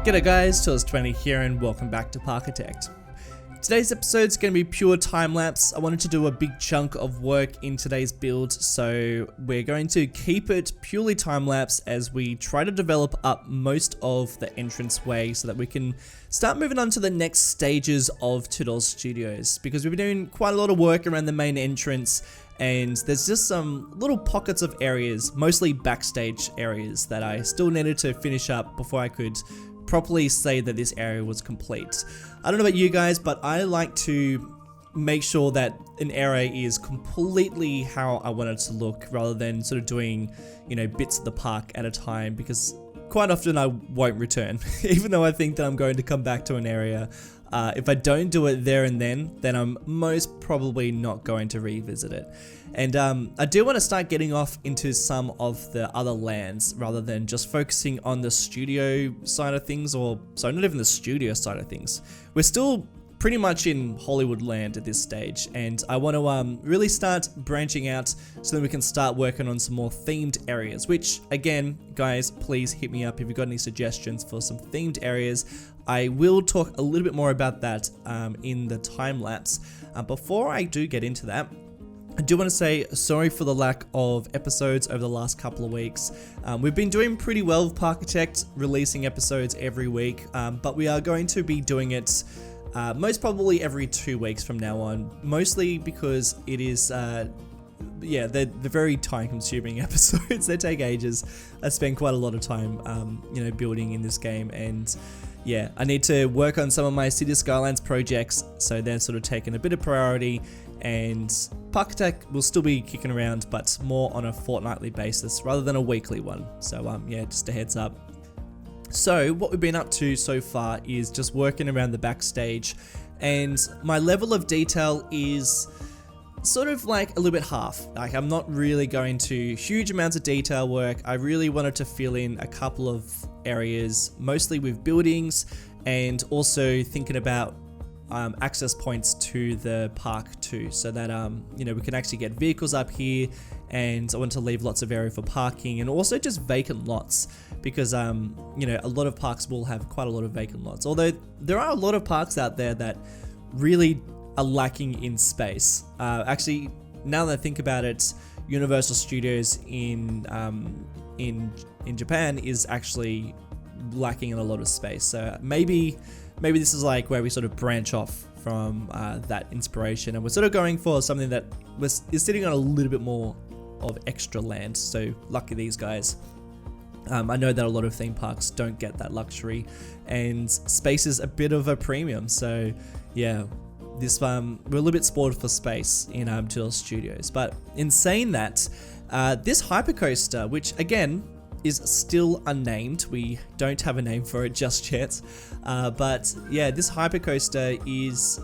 G'day guys, Toughpower here and welcome back to Parkitect. Today's episode is going to be pure time-lapse. I wanted to do a big chunk of work in today's build, so we're going to keep it purely time-lapse as we try to develop up most of the entranceway so that we can start moving on to the next stages of Toughpower Studios, because we've been doing quite a lot of work around the main entrance and there's just some little pockets of areas, mostly backstage areas, that I still needed to finish up before I could properly say that this area was complete. I don't know about you guys, but I like to make sure that an area is completely how I want it to look, rather than sort of doing, you know, bits of the park at a time, because quite often I won't return. Even though I think that I'm going to come back to an area, if I don't do it there and then I'm most probably not going to revisit it. And I do want to start getting off into some of the other lands rather than just focusing on the studio side of things, or sorry, not even the studio side of things. We're still pretty much in Hollywood land at this stage, and I want to really start branching out so that we can start working on some more themed areas, which again, guys, please hit me up if you've got any suggestions for some themed areas. I will talk a little bit more about that in the time lapse. Before I do get into that, I do want to say sorry for the lack of episodes over the last couple of weeks. We've been doing pretty well with Parkitect, releasing episodes every week, but we are going to be doing it most probably every 2 weeks from now on, mostly because it is, yeah, they're very time-consuming episodes. They take ages. I spend quite a lot of time, you know, building in this game, and yeah, I need to work on some of my City Skylines projects, so they're sort of taking a bit of priority, and Parkitect will still be kicking around, but more on a fortnightly basis rather than a weekly one. So yeah, just a heads up. So what we've been up to so far is just working around the backstage, and my level of detail is sort of like a little bit half. Like, I'm not really going to huge amounts of detail work. I really wanted to fill in a couple of areas, mostly with buildings, and also thinking about access points to the park too, so that you know, we can actually get vehicles up here, and I want to leave lots of area for parking, and also just vacant lots, because you know, a lot of parks will have quite a lot of vacant lots, although there are a lot of parks out there that really are lacking in space. Actually, now that I think about it, Universal Studios in Japan is actually lacking in a lot of space. So maybe this is like where we sort of branch off from that inspiration, and we're sort of going for something that is sitting on a little bit more of extra land. So lucky these guys. I know that a lot of theme parks don't get that luxury, and space is a bit of a premium. So yeah, this we're a little bit spoiled for space in Toughpower Studios. But in saying that, this hypercoaster, which again is still unnamed, we don't have a name for it just yet, but yeah, this hypercoaster is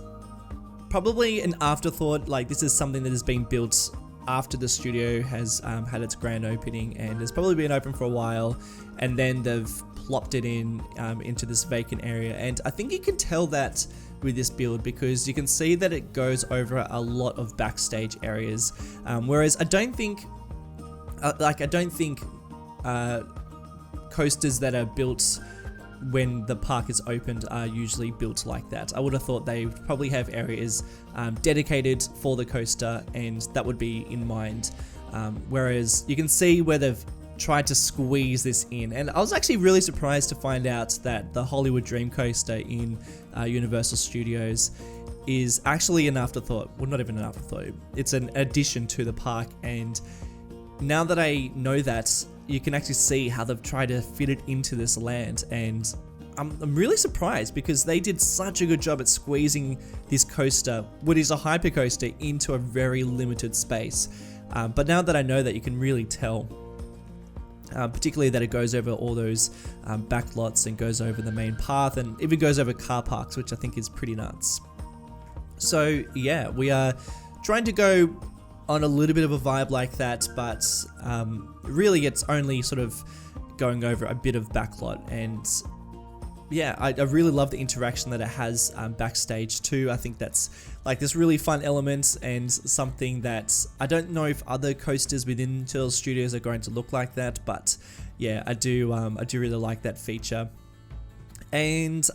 probably an afterthought. Like, this is something that has been built after the studio has had its grand opening, and has probably been open for a while, and then they've plopped it in into this vacant area. And I think you can tell that with this build, because you can see that it goes over a lot of backstage areas, whereas I don't think coasters that are built when the park is opened are usually built like that. I would have thought they would probably have areas dedicated for the coaster, and that would be in mind. Whereas you can see where they've tried to squeeze this in, and I was actually really surprised to find out that the Hollywood Dream Coaster in Universal Studios is actually an afterthought. Well, not even an afterthought. It's an addition to the park, and now that I know that, you can actually see how they've tried to fit it into this land, and I'm really surprised, because they did such a good job at squeezing this coaster, what is a hypercoaster, into a very limited space. But now that I know that, you can really tell, particularly that it goes over all those backlots and goes over the main path, and even goes over car parks, which I think is pretty nuts. So yeah, we are trying to go on a little bit of a vibe like that, but really it's only sort of going over a bit of backlot. And yeah, I really love the interaction that it has backstage too. I think that's like this really fun element, and something that I don't know if other coasters within Toughpower Studios are going to look like that, but yeah, I do really like that feature. And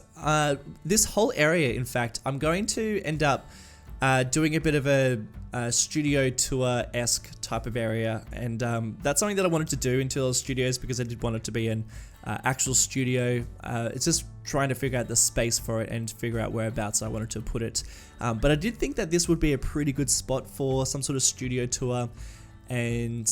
this whole area, in fact, I'm going to end up doing a bit of a studio tour-esque type of area, and that's something that I wanted to do in Untitled Studios because I did want it to be an actual studio. It's just trying to figure out the space for it and figure out whereabouts I wanted to put it. But I did think that this would be a pretty good spot for some sort of studio tour, and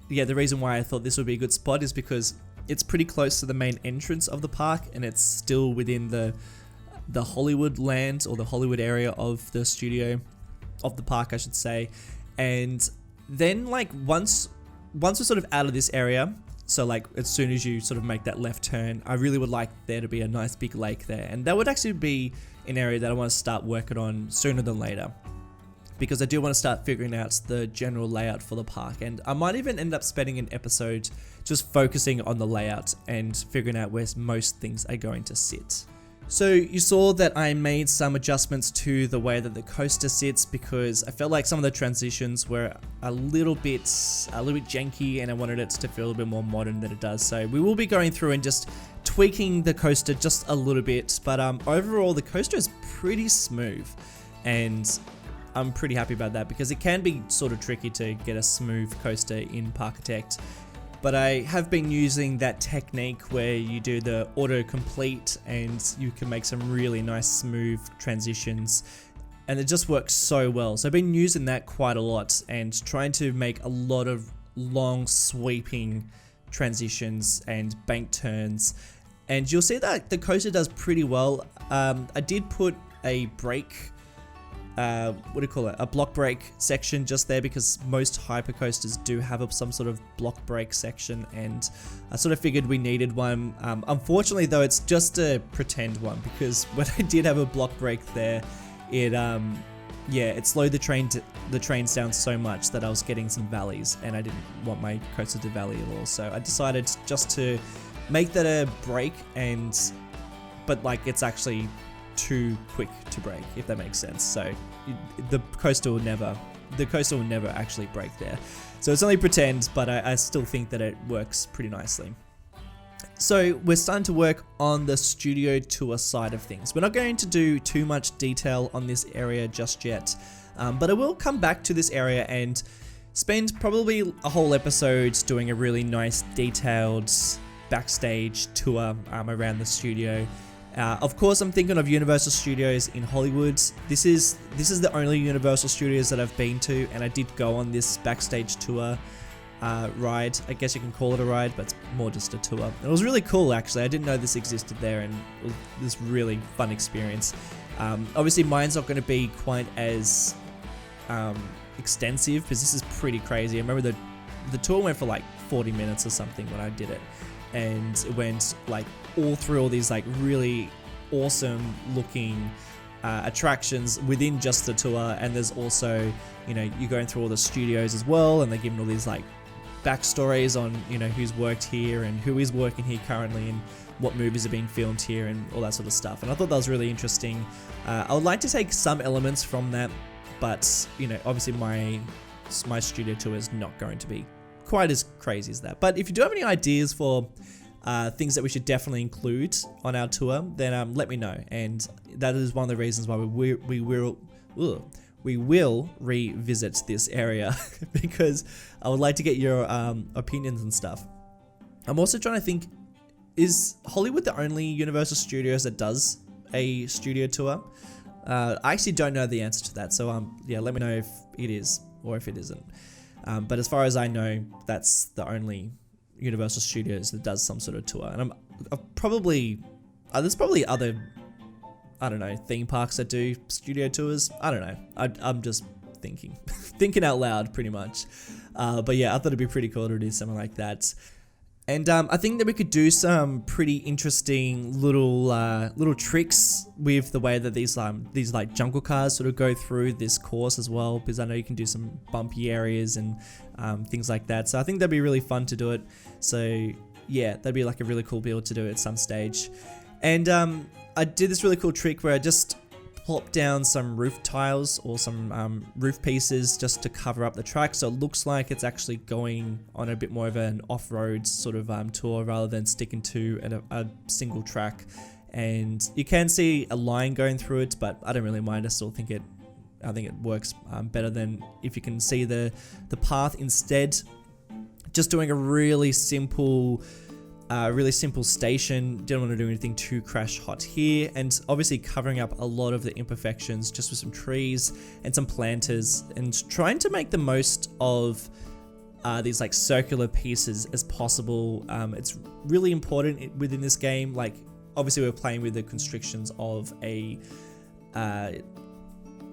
yeah, the reason why I thought this would be a good spot is because it's pretty close to the main entrance of the park, and it's still within the Hollywood land, or the Hollywood area of the studio, of the park I should say. And then like once we're sort of out of this area, so like as soon as you sort of make that left turn, I really would like there to be a nice big lake there, and that would actually be an area that I want to start working on sooner than later, because I do want to start figuring out the general layout for the park, and I might even end up spending an episode just focusing on the layout and figuring out where most things are going to sit. So you saw that I made some adjustments to the way that the coaster sits, because I felt like some of the transitions were a little bit janky, and I wanted it to feel a bit more modern than it does. So we will be going through and just tweaking the coaster just a little bit, but overall the coaster is pretty smooth, and I'm pretty happy about that, because it can be sort of tricky to get a smooth coaster in Parkitect. But I have been using that technique where you do the autocomplete and you can make some really nice smooth transitions, and it just works so well. So I've been using that quite a lot and trying to make a lot of long sweeping transitions and bank turns, and you'll see that the coaster does pretty well. I did put a brake, a block brake section just there, because most hypercoasters do have some sort of block brake section, and I sort of figured we needed one. Unfortunately though, it's just a pretend one, because when I did have a block brake there, it slowed the trains down so much that I was getting some valleys, and I didn't want my coaster to valley at all. So I decided just to make that a brake, but like it's actually too quick to brake, if that makes sense. So the coaster will never actually brake there. So it's only pretend, but I still think that it works pretty nicely. So we're starting to work on the studio tour side of things. We're not going to do too much detail on this area just yet, but I will come back to this area and spend probably a whole episode doing a really nice detailed backstage tour around the studio. Of course, I'm thinking of Universal Studios in Hollywood. This is the only Universal Studios that I've been to, and I did go on this backstage tour ride. I guess you can call it a ride, but it's more just a tour. It was really cool, actually. I didn't know this existed there, and it was this really fun experience. Obviously, mine's not going to be quite as extensive, because this is pretty crazy. I remember the tour went for like 40 minutes or something when I did it, and it went like all through all these like really awesome looking attractions within just the tour. And there's also, you're going through all the studios as well, and they're giving all these like backstories on who's worked here and who is working here currently and what movies are being filmed here and all that sort of stuff. And I thought that was really interesting. I would like to take some elements from that, but obviously my studio tour is not going to be quite as crazy as that. But if you do have any ideas for things that we should definitely include on our tour, then let me know. And that is one of the reasons why we will revisit this area, because I would like to get your opinions and stuff. I'm also trying to think, is Hollywood the only Universal Studios that does a studio tour? I actually don't know the answer to that, so yeah, let me know if it is or if it isn't. But as far as I know, that's the only Universal Studios that does some sort of tour. And there's probably other, I don't know, theme parks that do studio tours. I don't know. I'm just thinking out loud pretty much. But yeah, I thought it'd be pretty cool to do something like that. And I think that we could do some pretty interesting little tricks with the way that these like jungle cars sort of go through this course as well, because I know you can do some bumpy areas and things like that. So I think that'd be really fun to do it. So yeah, that'd be like a really cool build to do at some stage. And I did this really cool trick where I just plop down some roof tiles or some roof pieces just to cover up the track, so it looks like it's actually going on a bit more of an off-road sort of tour rather than sticking to a single track. And you can see a line going through it, but I don't really mind. I think it works better than if you can see the path instead. Just doing a really simple station. Didn't want to do anything too crash hot here, and obviously covering up a lot of the imperfections just with some trees and some planters, and trying to make the most of these like circular pieces as possible. It's really important within this game. Like, obviously we're playing with the constrictions of an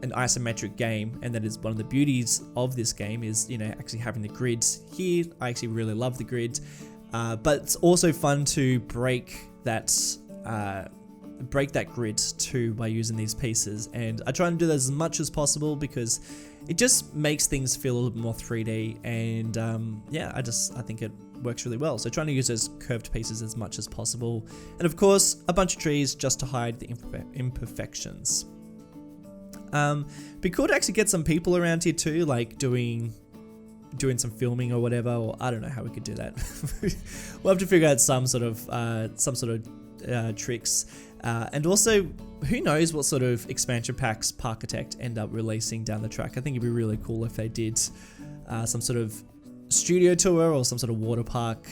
isometric game, and that is one of the beauties of this game, is, you know, actually having the grid here. I actually really love the grid, but it's also fun to break that grid too by using these pieces, and I try and do that as much as possible because it just makes things feel a little bit more 3D, and yeah, I think it works really well. So trying to use those curved pieces as much as possible, and of course a bunch of trees just to hide the imperfections. Be cool to actually get some people around here too, like doing some filming or whatever, or I don't know how we could do that. We'll have to figure out some sort of tricks, and also who knows what sort of expansion packs Parkitect end up releasing down the track. I think it'd be really cool if they did some sort of studio tour or some sort of water park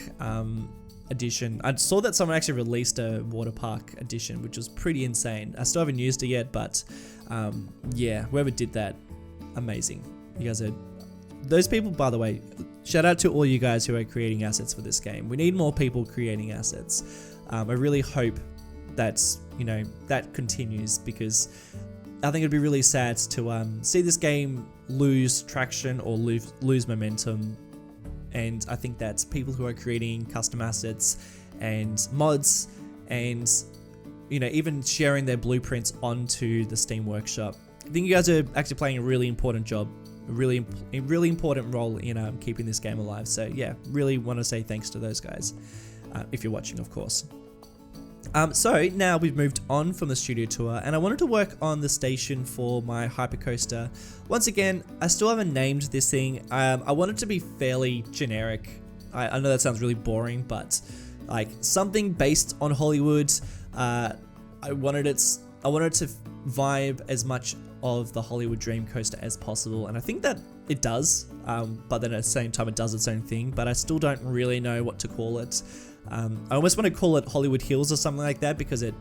edition. I saw that someone actually released a water park edition, which was pretty insane. I still haven't used it yet, but yeah, whoever did that, amazing. You guys are those people. By the way, shout out to all you guys who are creating assets for this game. We need more people creating assets. I really hope that's, you know, that continues, because I think it'd be really sad to see this game lose traction or lose momentum. And I think that people who are creating custom assets and mods, and, you know, even sharing their blueprints onto the Steam Workshop, I think you guys are actually playing a really important job, a really important role in keeping this game alive. So yeah, really want to say thanks to those guys, if you're watching, of course. So now we've moved on from the studio tour, and I wanted to work on the station for my hypercoaster. Once again, I still haven't named this thing. I want it to be fairly generic. I know that sounds really boring, but like something based on Hollywood. I wanted it to vibe as much of the Hollywood Dream Coaster as possible, and I think that it does. But then at the same time, it does its own thing. But I still don't really know what to call it. I almost want to call it Hollywood Hills or something like that, because it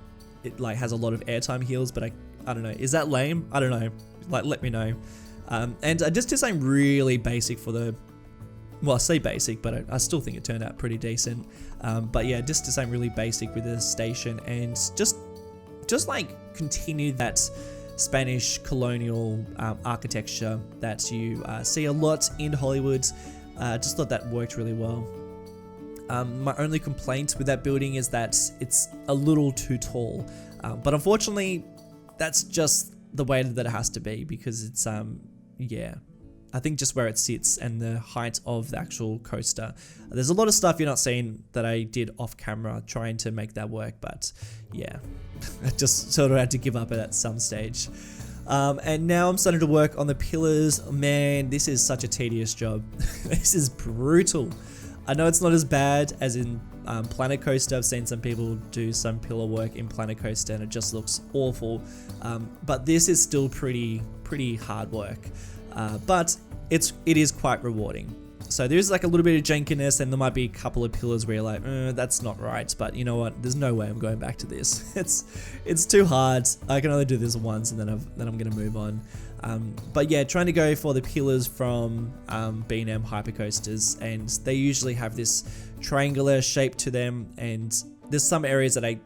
like has a lot of airtime heals, but I don't know. Is that lame? I don't know. Like, let me know. And I just did something really basic for the, well, I say basic, but I still think it turned out pretty decent. But yeah, just did something really basic with the station, and just like continue that Spanish colonial architecture that you see a lot in Hollywood. Just thought that worked really well. My only complaint with that building is that it's a little too tall, but unfortunately that's just the way that it has to be, because it's yeah, I think just where it sits and the height of the actual coaster. There's a lot of stuff you're not seeing that I did off camera trying to make that work, but yeah, I just sort of had to give up at some stage. And now I'm starting to work on the pillars. Man, this is such a tedious job. This is brutal. I know it's not as bad as in Planet Coaster. I've seen some people do some pillar work in Planet Coaster and it just looks awful. But this is still pretty hard work. But it is quite rewarding. So there's like a little bit of jankiness, and there might be a couple of pillars where you're like, that's not right. But you know what? There's no way I'm going back to this. It's too hard. I can only do this once, and then I'm gonna move on. But yeah, trying to go for the pillars from B&M Hypercoasters, and they usually have this triangular shape to them. And there's some areas that I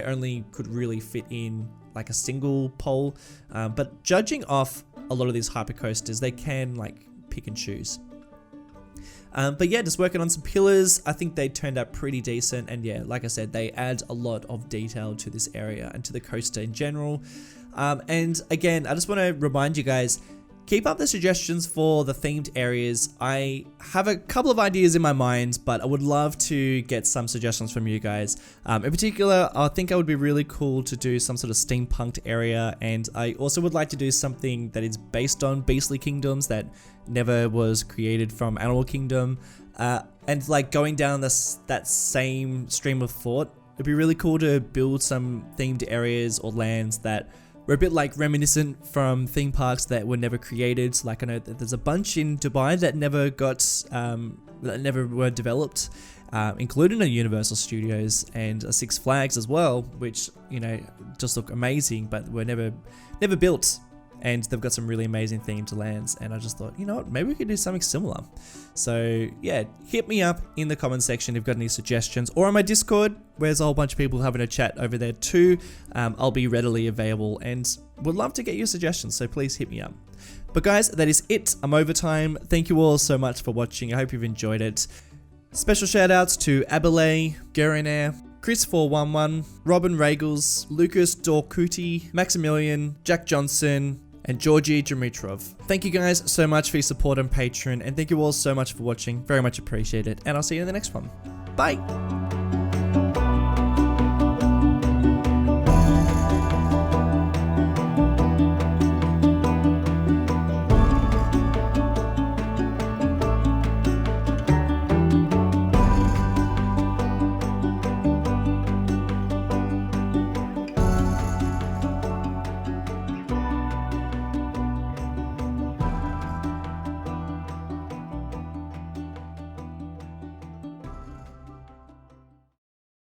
only could really fit in like a single pole. But judging off a lot of these hypercoasters, they can like pick and choose. But yeah, just working on some pillars. I think they turned out pretty decent, and yeah, like I said, they add a lot of detail to this area and to the coaster in general. And again, I just want to remind you guys, keep up the suggestions for the themed areas. I have a couple of ideas in my mind, but I would love to get some suggestions from you guys. In particular, I think it would be really cool to do some sort of steampunked area, and I also would like to do something that is based on beastly kingdoms that never was created from Animal Kingdom, and like going down that same stream of thought. It'd be really cool to build some themed areas or lands that were a bit like reminiscent from theme parks that were never created. So like I know that there's a bunch in Dubai that never got, that never were developed, including a Universal Studios and a Six Flags as well, which, you know, just look amazing, but were never built. And they've got some really amazing themed lands, and I just thought, you know what, maybe we could do something similar. So yeah, hit me up in the comment section if you've got any suggestions, or on my Discord, where there's a whole bunch of people having a chat over there too. I'll be readily available and would love to get your suggestions, so please hit me up. But guys, that is it. I'm over time. Thank you all so much for watching. I hope you've enjoyed it. Special shout outs to Abelay, Gerinair, Chris411, Robin Regals, Lucas Dorkuti, Maximilian, Jack Johnson, and Georgi Dimitrov. Thank you guys so much for your support on Patreon, and thank you all so much for watching. Very much appreciate it, and I'll see you in the next one. Bye!